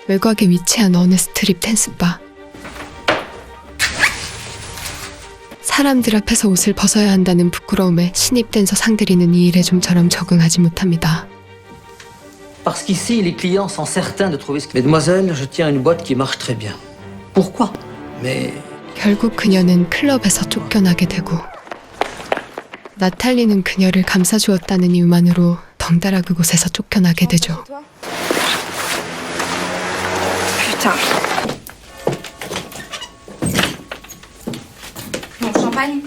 외곽에 위치한 어느 스트립 댄스바. 사람들 앞에서 옷을 벗어야 한다는 부끄러움에 신입 댄서 상들이는 이 일에 좀처럼 적응하지 못합니다. Parce qu'ici, les clients sont certains de trouver ce que... Mademoiselle, je tiens une boîte qui marche très bien. Pourquoi? Mais... 결국 그녀는 클럽에서 쫓겨나게 되고 나탈리는 그녀를 감싸주었다는 이유만으로 덩달아 그곳에서 쫓겨나게 되죠. Putain. Bon, champagne?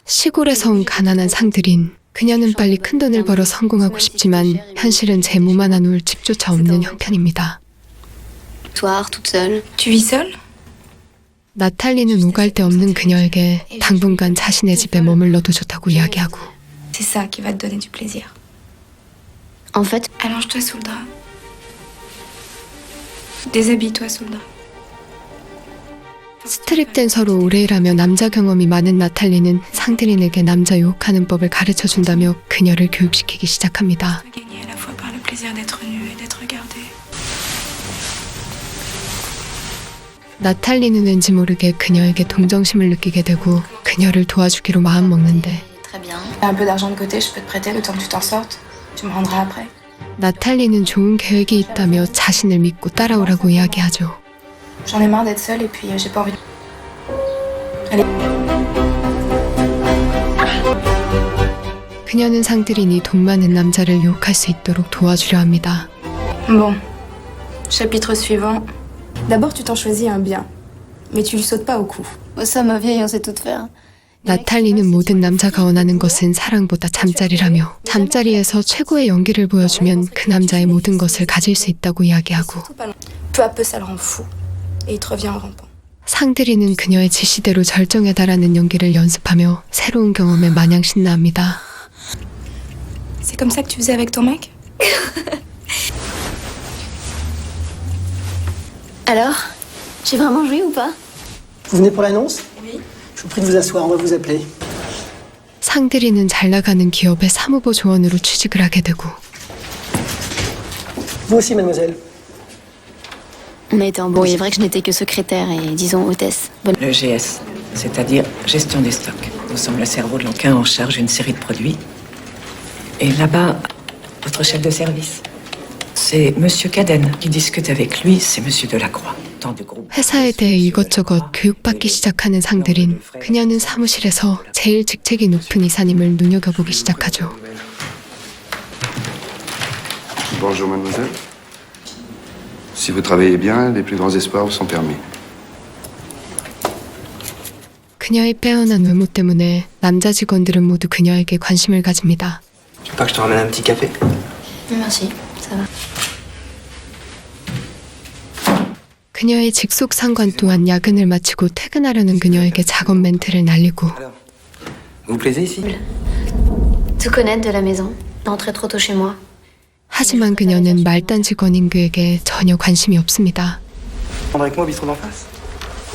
시골에서 온 가난한 상들인 그녀는 빨리 큰돈을 벌어 성공하고 싶지만 현실은 제 몸 하나 누울 집조차 없는 형편입니다. Soir, toute seule. Tu vis seule? 나탈리는 오갈 데 없는 그녀에게 당분간 자신의 집에 머물러도 좋다고 이야기하고 C'est ça qui va te donner du plaisir. En fait, Allonge-toi sous le drap. Déshabille-toi sous le drap. 스트립 댄서로 오래 일하며 남자 경험이 많은 나탈리는 상들인에게 남자 유혹하는 법을 가르쳐준다며 그녀를 교육시키기 시작합니다. Gagner à la fois par le plaisir d'être nu et d'être regardée. 나탈리는 왠지 모르게 그녀에게 동정심을 느끼게 되고 그녀를 도와주기로 마음먹는데 très bien. T'as un peu d'argent de côté, je peux te prêter le temps que tu t'en sortes. Tu me rendras après. 나탈리는 좋은 계획이 있다며 자신을 믿고 따라오라고 이야기하죠. J'en ai marre d'être seule et puis j'ai pas envie. Allez. 그녀는 상들인이 돈 많은 남자를 유혹할 수 있도록 도와주려 합니다. Bon. Chapitre suivant. D'abord, tu t'en choisis un bien. Mais tu lui sautes pas au cou. Ça, ma vieille, on sait tout faire. 나탈리는 모든 남자가 원하는 것은 사랑보다 잠자리라며 잠자리에서 최고의 연기를 보여주면 그 남자의 모든 것을 가질 수 있다고 이야기하고 Surtout pas long. Peu à peu, ça le rend fou. Et il te revient en rampant. 상들이는 그녀의 지시대로 절정에 달하는 연기를 연습하며 새로운 경험에 마냥 신나합니다. C'est comme ça que tu faisais avec ton mec? Alors, j'ai vraiment joué ou pas? Vous venez pour l'annonce? Oui. Je vous prie de vous asseoir, on va vous appeler. 상들이는 잘 나가는 기업의 사무부 조원으로 취직을 하게 되고 Vous aussi, mademoiselle. On a été embauchés. Il est vrai que je n'étais que secrétaire et, disons, hôtesse. Bonne... Le GS, c'est-à-dire gestion des stocks. Nous sommes le cerveau de l'enquête en charge d'une série de produits. Et là-bas, votre chef de service, c'est Monsieur Cadenne. Qui discute avec lui, c'est Monsieur Delacroix. Tant de groupes. 회사에 대해 이것저것 교육받기 시작하는 상들인 그녀는 사무실에서 제일 직책이 높은 이사님을 눈여겨보기 시작하죠. Bonjour mademoiselle. Si vous travaillez bien, les plus grands espoirs vous sont permis. 그녀의 빼어난 외모 때문에 남자 직원들은 모두 그녀에게 관심을 가집니다. Tu veux pas que je te ramène un petit café? Merci, ça va. 그녀의 직속 상관 또한 야근을 마치고 퇴근하려는 그녀에게 작업 멘트를 날리고 Alors, vous plaisez ici? Tout connaître de la maison. Rentrer trop tôt chez moi. 하지만 그녀는 말단 직원인 그에게 전혀 관심이 없습니다. Prendre avec moi au bistrot d'en face?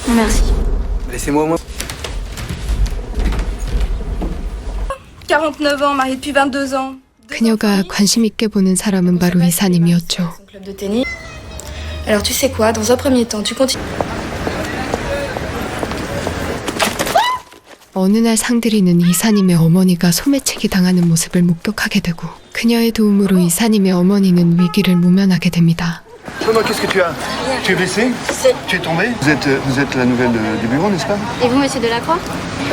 Merci. Laissez-moi au moins. 49 ans, mariée depuis 22 ans. 그녀가 관심 있게 보는 사람은 바로 이사님이었죠. Son club de tennis. Alors tu sais quoi, dans un premier temps, tu continues. 어느 날 상들이는 이사님의 어머니가 소매치기 당하는 모습을 목격하게 되고 그녀의 도움으로 이사님의 어머니는 위기를 모면하게 됩니다. Dis-moi, qu'est-ce que tu as? Tu es blessé? Tu es tombé? Vous êtes la nouvelle du bureau, n'est-ce pas? Et vous, monsieur Delacroix?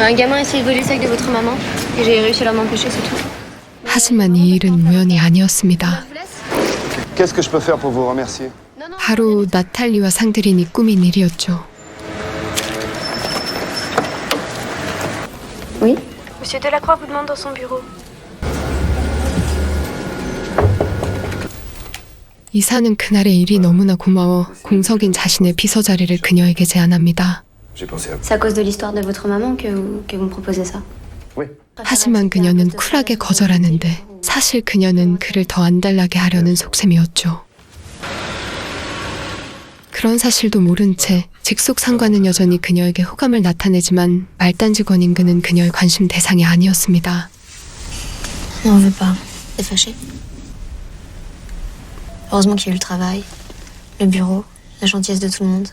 Un gamin essayait de voler le sac de votre maman. Et j'ai réussi à l'en empêcher, c'est tout. 하지만 이 일은 우연이 아니었습니다. Qu'est-ce que je peux faire pour vous remercier? 바로 나탈리와 상들인이 꾸민 일이었죠. Oui? Monsieur Delacroix vous demande dans son bureau. 이사는 그날의 일이 너무나 고마워 공석인 자신의 비서 자리를 그녀에게 제안합니다. J'ai pensé à vous. C'est à cause de l'histoire de votre maman que vous me proposez ça. Oui. 하지만 그녀는 쿨하게 거절하는데 사실 그녀는 그를 더 안달나게 하려는 속셈이었죠. 그런 사실도 모른 채 직속 상관은 여전히 그녀에게 호감을 나타내지만 말단 직원인 그는 그녀의 관심 대상이 아니었습니다. Non, on veut pas. T'es fâché? Heureusement qu'il y a eu le travail. Le bureau, la gentillesse de tout le monde.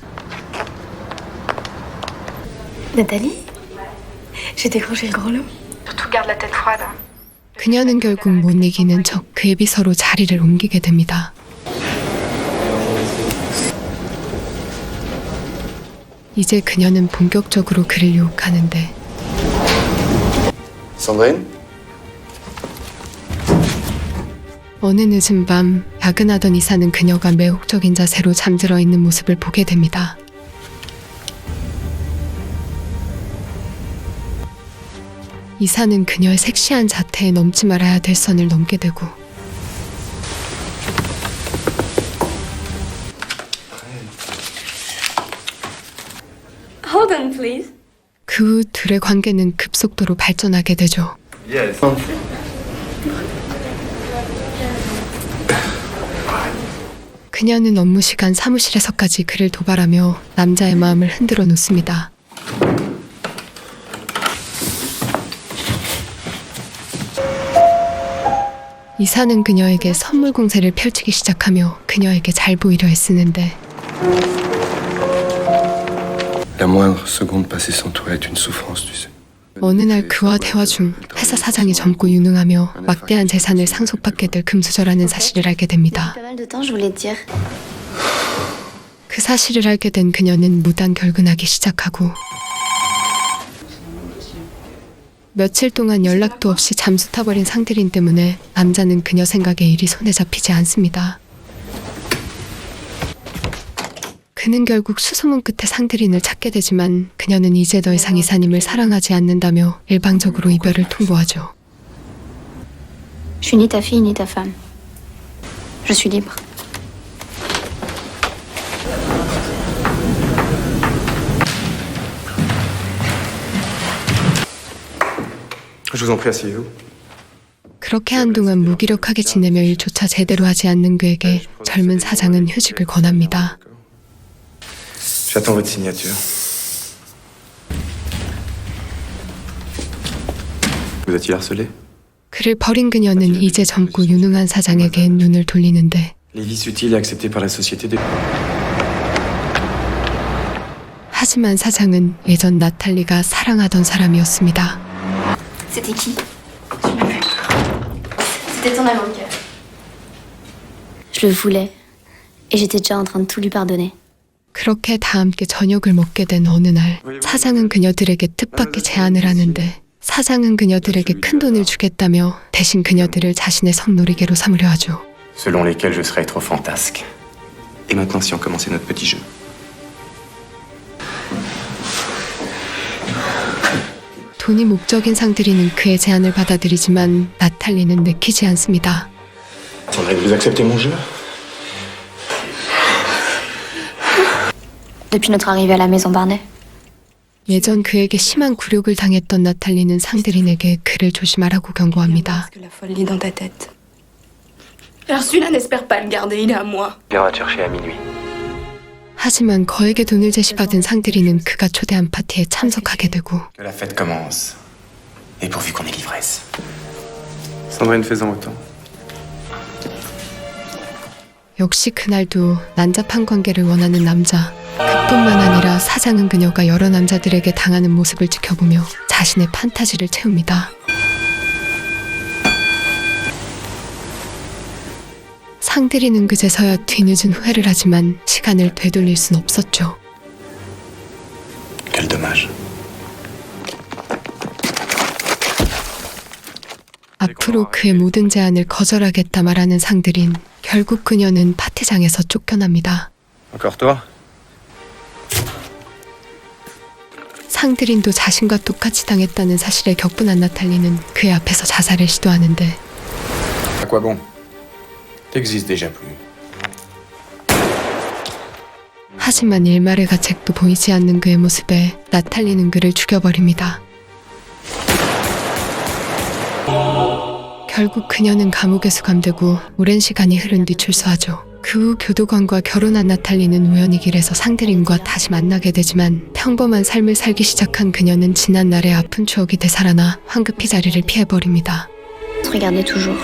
Nathalie, j'ai décroché le gros lot. Surtout garde la tête froide. 그녀는 결국 못 이기는 척 그의 비서로 자리를 옮기게 됩니다. 이제 그녀는 본격적으로 그를 유혹하는데 Sandrine? 어느 늦은 밤 야근하던 이사는 그녀가 매혹적인 자세로 잠들어 있는 모습을 보게 됩니다. 이사는 그녀의 섹시한 자태에 넘지 말아야 될 선을 넘게 되고 Hold on, please. 그 후 둘의 관계는 급속도로 발전하게 되죠. Yes. 그녀는 업무 시간 사무실에서까지 그를 도발하며 남자의 마음을 흔들어 놓습니다. 이사는 그녀에게 선물 공세를 펼치기 시작하며 그녀에게 잘 보이려 애쓰는데 La moindre seconde passée sans toi est une souffrance, tu sais. 어느 날 그와 대화 중 회사 사장이 젊고 유능하며 막대한 재산을 상속받게 될 금수저라는 사실을 알게 됩니다. Pas mal de temps, je voulais te dire. 그 사실을 알게 된 그녀는 무단 결근하기 시작하고 며칠 동안 연락도 없이 잠수 타버린 상대린 때문에 남자는 그녀 생각에 일이 손에 잡히지 않습니다. 그는 결국 수소문 끝에 상대린을 찾게 되지만 그녀는 이제 더 이상 이사님을 사랑하지 않는다며 일방적으로 이별을 통보하죠. Je suis ni ta fille ni ta femme. Je suis libre. Je vous en prie, asseyez-vous. 그렇게 한동안 무기력하게 지내며 일조차 제대로 하지 않는 그에게 젊은 사장은 휴직을 권합니다. J'attends votre signature. Vous a-t-il harcelé? 그를 버린 그녀는 이제 젊고 유능한 사장에게 눈을 돌리는데 Les vices utiles acceptés par la société de... 하지만 사장은 예전 나탈리가 사랑하던 사람이었습니다. C'était qui? C'était ton avocat. Je le voulais. Et j'étais déjà en train de tout lui pardonner. 그렇게 다 함께 저녁을 먹게 된 어느 날 사장은 그녀들에게 뜻밖의 제안을 하는데 사장은 그녀들에게 큰 돈을 주겠다며 대신 그녀들을 자신의 성놀이개로 삼으려 하죠. selon lesquels je serais trop fantasque. Et maintenant, si on commençait notre petit jeu. 돈이 목적인 상들이는 그의 제안을 받아들이지만 나탈리는 내키지 않습니다. Sandrine, vous acceptez mon jeu? Depuis notre arrivée à la maison Barnet. 예전 그에게 심한 굴욕을 당했던 나탈리는 상들인에게 그를 조심하라고 경고합니다. Que la folle lit dans ta tête. Alors celui-là n'espère pas le garder, il est à moi. Viendra te chercher à minuit. 하지만 거액의 돈을 제시받은 상들이는 그가 초대한 파티에 참석하게 되고 Que la fête commence. Et pourvu qu'on ait l'ivresse. Sandrine, fais-en autant. 역시 그날도 난잡한 관계를 원하는 남자. 그뿐만 아니라 사장은 그녀가 여러 남자들에게 당하는 모습을 지켜보며 자신의 판타지를 채웁니다. 상들이는 그제서야 뒤늦은 후회를 하지만 시간을 되돌릴 순 없었죠. Quel dommage. 앞으로 그의 모든 제안을 거절하겠다 말하는 상들인 결국 그녀는 파티장에서 쫓겨납니다. Encore toi? 상들인도 자신과 똑같이 당했다는 사실에 격분한 나탈리는 그의 앞에서 자살을 시도하는데 À quoi bon? T'existes déjà plus. 하지만 일말의 가책도 보이지 않는 그의 모습에 나탈리는 그를 죽여버립니다. 결국 그녀는 감옥에 수감되고 오랜 시간이 흐른 뒤 출소하죠. 그 후 교도관과 결혼한 나탈리는 우연히 길에서 상들인과 다시 만나게 되지만 평범한 삶을 살기 시작한 그녀는 지난날의 아픈 추억이 되살아나 황급히 자리를 피해버립니다. On se regardait toujours.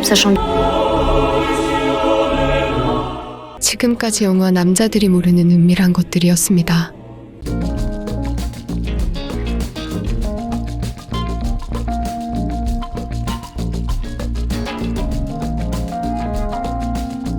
Sachant 지금까지 영화 남자들이 모르는 은밀한 것들이었습니다.